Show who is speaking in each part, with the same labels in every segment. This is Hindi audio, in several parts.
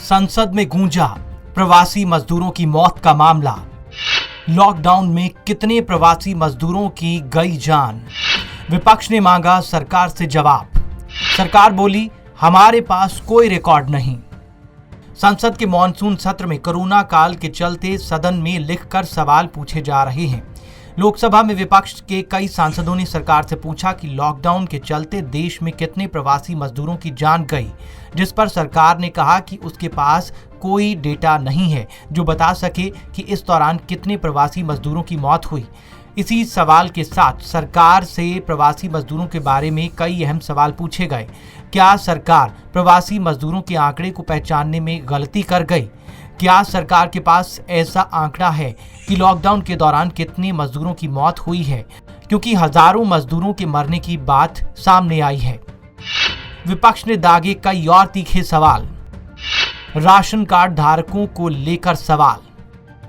Speaker 1: संसद में गूंजा प्रवासी मजदूरों की मौत का मामला। लॉकडाउन में कितने प्रवासी मजदूरों की गई जान? विपक्ष ने मांगा सरकार से जवाब। सरकार बोली, हमारे पास कोई रिकॉर्ड नहीं। संसद के मॉनसून सत्र में कोरोना काल के चलते सदन में लिखकर सवाल पूछे जा रहे हैं। लोकसभा में विपक्ष के कई सांसदों ने सरकार से पूछा कि लॉकडाउन के चलते देश में कितने प्रवासी मजदूरों की जान गई, जिस पर सरकार ने कहा कि उसके पास कोई डेटा नहीं है जो बता सके कि इस दौरान कितने प्रवासी मजदूरों की मौत हुई। इसी सवाल के साथ सरकार से प्रवासी मजदूरों के बारे में कई अहम सवाल पूछे गए। क्या सरकार प्रवासी मजदूरों के आंकड़े को पहचानने में गलती कर गई? क्या सरकार के पास ऐसा आंकड़ा है कि लॉकडाउन के दौरान कितने मजदूरों की मौत हुई है? क्योंकि हजारों मजदूरों के मरने की बात सामने आई है। विपक्ष ने दागे कई और तीखे सवाल। राशन कार्ड धारकों को लेकर सवाल।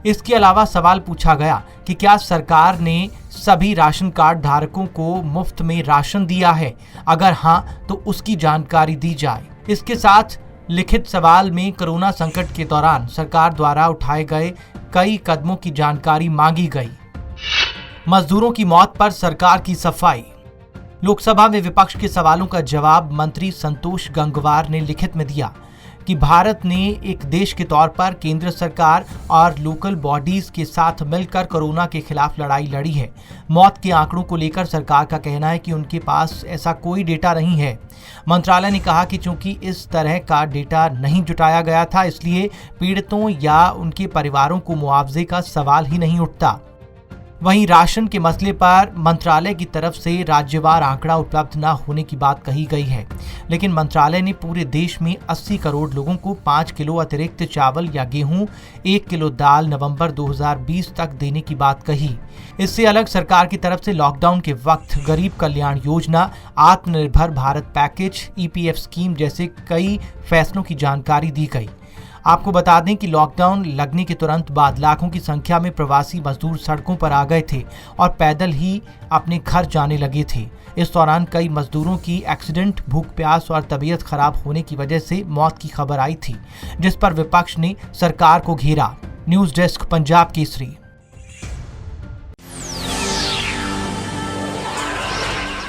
Speaker 1: इसके अलावा सवाल पूछा गया कि क्या सरकार ने सभी राशन कार्ड धारकों को मुफ्त में राशन दिया है? अगर हां, तो उसकी जानकारी दी जाए। इसके साथ लिखित सवाल में कोरोना संकट के दौरान सरकार द्वारा उठाए गए कई कदमों की जानकारी मांगी गई। मजदूरों की मौत पर सरकार की सफाई। लोकसभा में विपक्ष के सवालों का जवाब मंत्री संतोष गंगवार ने लिखित में दिया कि भारत ने एक देश के तौर पर केंद्र सरकार और लोकल बॉडीज के साथ मिलकर कोरोना के खिलाफ लड़ाई लड़ी है। मौत के आंकड़ों को लेकर सरकार का कहना है कि उनके पास ऐसा कोई डेटा नहीं है। मंत्रालय ने कहा कि चूंकि इस तरह का डेटा नहीं जुटाया गया था, इसलिए पीड़ितों या उनके परिवारों को मुआवजे का सवाल ही नहीं उठता। वहीं राशन के मसले पर मंत्रालय की तरफ से राज्यवार आंकड़ा उपलब्ध न होने की बात कही गई है, लेकिन मंत्रालय ने पूरे देश में 80 करोड़ लोगों को 5 किलो अतिरिक्त चावल या गेहूं, 1 किलो दाल नवंबर 2020 तक देने की बात कही। इससे अलग सरकार की तरफ से लॉकडाउन के वक्त गरीब कल्याण योजना, आत्मनिर्भर भारत पैकेज, EPF स्कीम जैसे कई फैसलों की जानकारी दी गई। आपको बता दें कि लॉकडाउन लगने के तुरंत बाद लाखों की संख्या में प्रवासी मजदूर सड़कों पर आ गए थे और पैदल ही अपने घर जाने लगे थे। इस दौरान कई मजदूरों की एक्सीडेंट, भूख प्यास और तबीयत खराब होने की वजह से मौत की खबर आई थी, जिस पर विपक्ष ने सरकार को घेरा। News desk, Punjab Kesari.